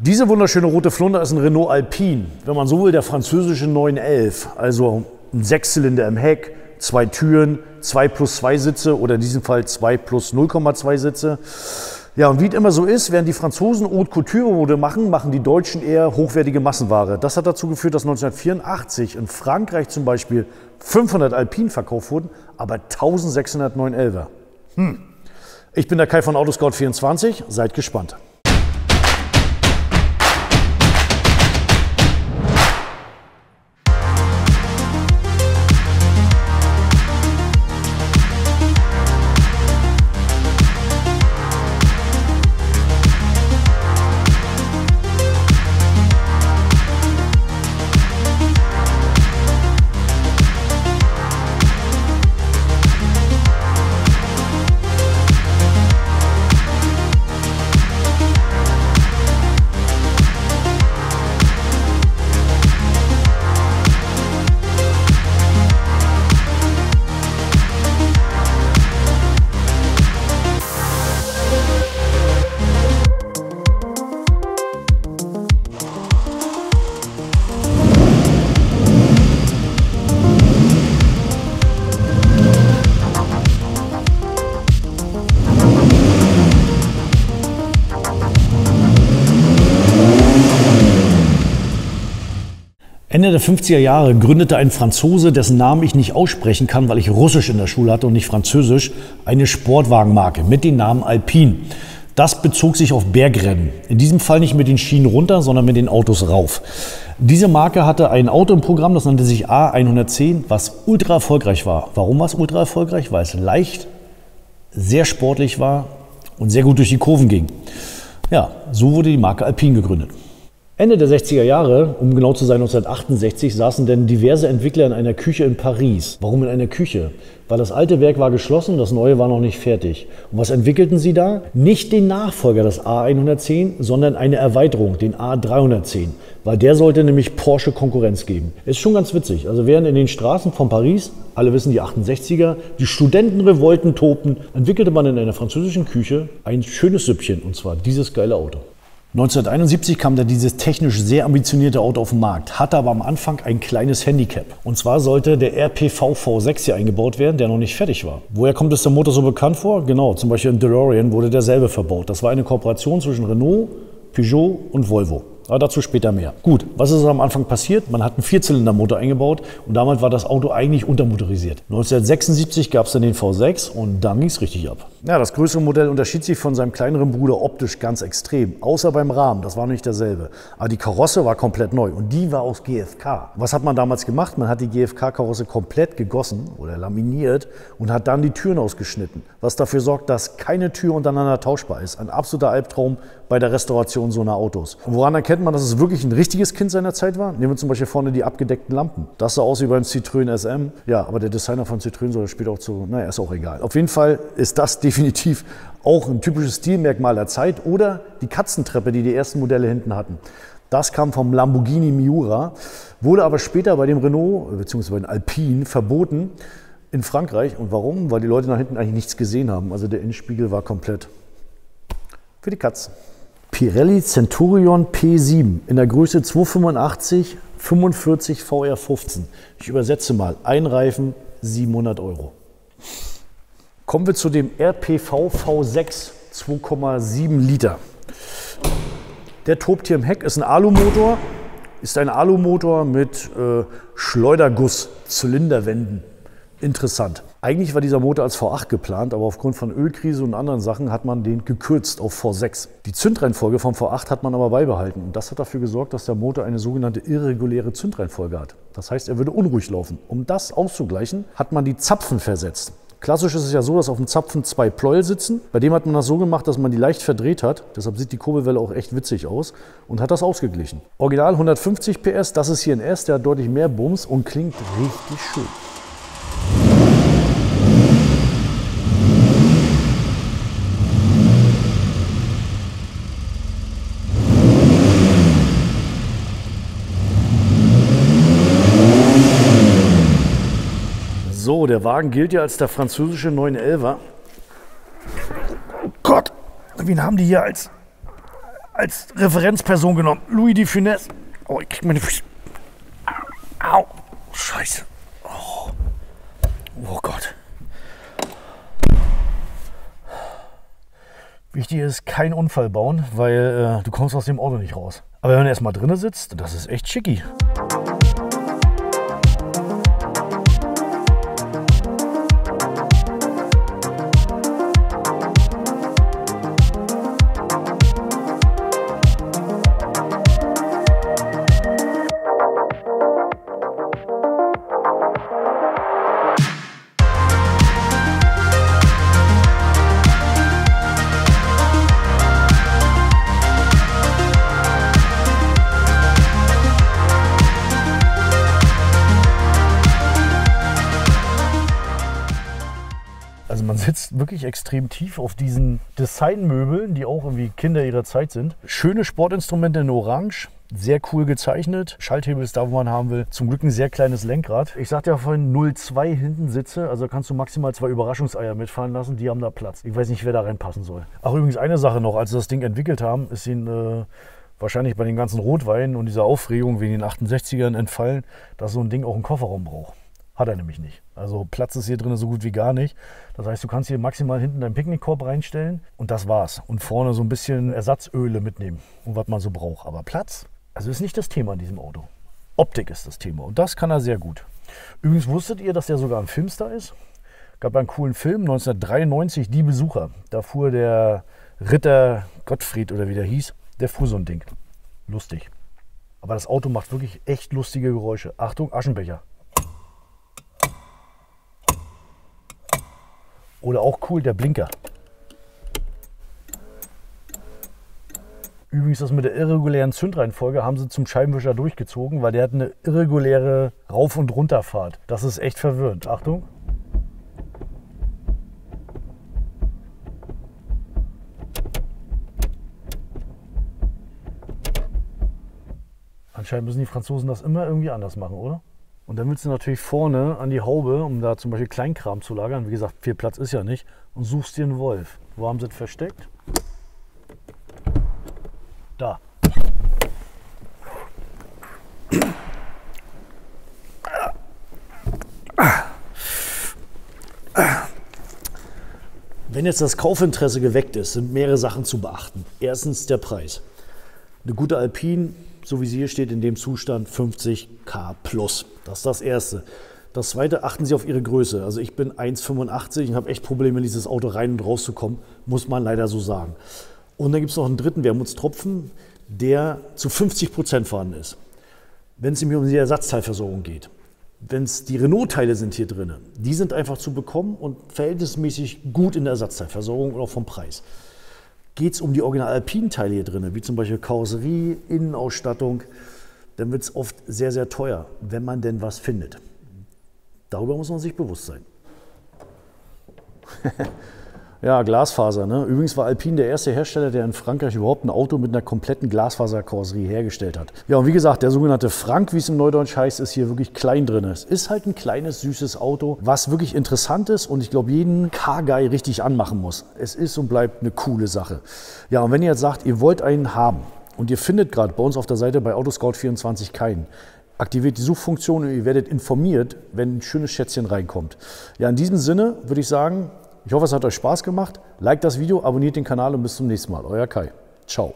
Diese wunderschöne rote Flunder ist ein Renault Alpine, wenn man so will, der französische 911. Also ein Sechszylinder im Heck, 2 Türen, 2+2 Sitze oder in diesem Fall 2+0,2 Sitze. Ja, und wie es immer so ist, während die Franzosen Haute Couture Mode machen, machen die Deutschen eher hochwertige Massenware. Das hat dazu geführt, dass 1984 in Frankreich zum Beispiel 500 Alpine verkauft wurden, aber 1600 911er. Ich bin der Kai von Autoscout24, seid gespannt. Ende der 50er Jahre gründete ein Franzose, dessen Namen ich nicht aussprechen kann, weil ich Russisch in der Schule hatte und nicht Französisch, eine Sportwagenmarke mit dem Namen Alpine. Das bezog sich auf Bergrennen. In diesem Fall nicht mit den Schienen runter, sondern mit den Autos rauf. Diese Marke hatte ein Auto im Programm, das nannte sich A110, was ultra erfolgreich war. Warum war es ultra erfolgreich? Weil es leicht, sehr sportlich war und sehr gut durch die Kurven ging. Ja, so wurde die Marke Alpine gegründet. Ende der 60er Jahre, um genau zu sein 1968, saßen denn diverse Entwickler in einer Küche in Paris. Warum in einer Küche? Weil das alte Werk war geschlossen, das neue war noch nicht fertig. Und was entwickelten sie da? Nicht den Nachfolger des A110, sondern eine Erweiterung, den A310. Weil der sollte nämlich Porsche Konkurrenz geben. Ist schon ganz witzig. Also während in den Straßen von Paris, alle wissen die 68er, die Studentenrevolten tobten, entwickelte man in einer französischen Küche ein schönes Süppchen, und zwar dieses geile Auto. 1971 kam dann dieses technisch sehr ambitionierte Auto auf den Markt, hatte aber am Anfang ein kleines Handicap. Und zwar sollte der RPV V6 hier eingebaut werden, der noch nicht fertig war. Woher kommt es der Motor so bekannt vor? Genau, zum Beispiel in DeLorean wurde derselbe verbaut. Das war eine Kooperation zwischen Renault, Peugeot und Volvo. Aber dazu später mehr. Gut, was ist am Anfang passiert? Man hat einen Vierzylindermotor eingebaut und damit war das Auto eigentlich untermotorisiert. 1976 gab es dann den V6 und dann ging es richtig ab. Ja, das größere Modell unterschied sich von seinem kleineren Bruder optisch ganz extrem. Außer beim Rahmen, das war nicht derselbe. Aber die Karosse war komplett neu und die war aus GFK. Was hat man damals gemacht? Man hat die GFK-Karosse komplett gegossen oder laminiert und hat dann die Türen ausgeschnitten. Was dafür sorgt, dass keine Tür untereinander tauschbar ist. Ein absoluter Albtraum bei der Restauration so einer Autos. Und woran erkennt man, dass es wirklich ein richtiges Kind seiner Zeit war? Nehmen wir zum Beispiel vorne die abgedeckten Lampen. Das sah aus wie beim Citroën SM. Ja, aber der Designer von Citroën soll später auch zu, naja, ist auch egal. Auf jeden Fall ist das definitiv auch ein typisches Stilmerkmal der Zeit. Oder die Katzentreppe, die die ersten Modelle hinten hatten. Das kam vom Lamborghini Miura, wurde aber später bei dem Renault bzw. bei den Alpine verboten in Frankreich. Und warum? Weil die Leute nach hinten eigentlich nichts gesehen haben. Also der Innenspiegel war komplett für die Katzen. Pirelli Centurion P7 in der Größe 285 45 VR15. Ich übersetze mal, ein Reifen 700 €. Kommen wir zu dem RPV V6 2,7 Liter. Der tobt hier im Heck, ist ein Alumotor, mit Schleuderguss-Zylinderwänden. Interessant. Eigentlich war dieser Motor als V8 geplant, aber aufgrund von Ölkrise und anderen Sachen hat man den gekürzt auf V6. Die Zündreihenfolge vom V8 hat man aber beibehalten und das hat dafür gesorgt, dass der Motor eine sogenannte irreguläre Zündreihenfolge hat. Das heißt, er würde unruhig laufen. Um das auszugleichen, hat man die Zapfen versetzt. Klassisch ist es ja so, dass auf dem Zapfen 2 Pleuel sitzen. Bei dem hat man das so gemacht, dass man die leicht verdreht hat. Deshalb sieht die Kurbelwelle auch echt witzig aus und hat das ausgeglichen. Original 150 PS, das ist hier ein S, der hat deutlich mehr Bums und klingt richtig schön. So, der Wagen gilt ja als der französische 911er. Oh Gott, wen haben die hier als als Referenzperson genommen. Louis de Funès. Oh, ich krieg meine Füße. Au. Scheiße. Oh Gott. Wichtig ist, keinen Unfall bauen, weil du kommst aus dem Auto nicht raus. Aber wenn man erstmal drin sitzt, das ist echt schicki. Also man sitzt wirklich extrem tief auf diesen Designmöbeln, die auch irgendwie Kinder ihrer Zeit sind. Schöne Sportinstrumente in Orange, sehr cool gezeichnet. Schalthebel ist da, wo man haben will. Zum Glück ein sehr kleines Lenkrad. Ich sagte ja vorhin 0,2 hinten Sitze, also kannst du maximal 2 Überraschungseier mitfahren lassen, die haben da Platz. Ich weiß nicht, wer da reinpassen soll. Ach, übrigens eine Sache noch, als sie das Ding entwickelt haben, ist ihnen wahrscheinlich bei den ganzen Rotweinen und dieser Aufregung wegen den 68ern entfallen, dass so ein Ding auch einen Kofferraum braucht. Hat er nämlich nicht. Also Platz ist hier drin so gut wie gar nicht. Das heißt, du kannst hier maximal hinten deinen Picknickkorb reinstellen und das war's. Und vorne so ein bisschen Ersatzöle mitnehmen und was man so braucht. Aber Platz, also ist nicht das Thema in diesem Auto. Optik ist das Thema und das kann er sehr gut. Übrigens wusstet ihr, dass der sogar ein Filmstar ist? Gab einen coolen Film, 1993, Die Besucher. Da fuhr der Ritter Gottfried oder wie der hieß, der fuhr so ein Ding. Lustig. Aber das Auto macht wirklich echt lustige Geräusche. Achtung, Aschenbecher. Oder auch cool, der Blinker. Übrigens, das mit der irregulären Zündreihenfolge haben sie zum Scheibenwischer durchgezogen, weil der hat eine irreguläre Rauf- und Runterfahrt. Das ist echt verwirrend. Achtung. Anscheinend müssen die Franzosen das immer irgendwie anders machen, oder? Und dann willst du natürlich vorne an die Haube, um da zum Beispiel Kleinkram zu lagern. Wie gesagt, viel Platz ist ja nicht. Und suchst dir einen Wolf. Wo haben sie es versteckt? Da. Wenn jetzt das Kaufinteresse geweckt ist, sind mehrere Sachen zu beachten. Erstens der Preis. Eine gute Alpine, so wie sie hier steht, in dem Zustand 50.000 plus. Das ist das Erste. Das Zweite, achten Sie auf Ihre Größe. Also ich bin 1,85 und habe echt Probleme, in dieses Auto rein und rauszukommen, muss man leider so sagen. Und dann gibt es noch einen dritten Wermutstropfen, der zu 50% vorhanden ist. Wenn es nämlich um die Ersatzteilversorgung geht. Wenn es die Renault-Teile sind hier drin, die sind einfach zu bekommen und verhältnismäßig gut in der Ersatzteilversorgung und auch vom Preis. Geht es um die Original-Alpine-Teile hier drin, wie zum Beispiel Karosserie, Innenausstattung, dann wird es oft sehr, sehr teuer, wenn man denn was findet. Darüber muss man sich bewusst sein. Ja, Glasfaser. Ne? Übrigens war Alpine der erste Hersteller, der in Frankreich überhaupt ein Auto mit einer kompletten Glasfaserkarosserie hergestellt hat. Ja, und wie gesagt, der sogenannte Frank, wie es im Neudeutsch heißt, ist hier wirklich klein drin. Es ist halt ein kleines, süßes Auto, was wirklich interessant ist und ich glaube, jeden Car-Guy richtig anmachen muss. Es ist und bleibt eine coole Sache. Ja, und wenn ihr jetzt sagt, ihr wollt einen haben und ihr findet gerade bei uns auf der Seite bei Autoscout24 keinen, aktiviert die Suchfunktion und ihr werdet informiert, wenn ein schönes Schätzchen reinkommt. Ja, in diesem Sinne würde ich sagen, ich hoffe, es hat euch Spaß gemacht. Liked das Video, abonniert den Kanal und bis zum nächsten Mal. Euer Kai. Ciao.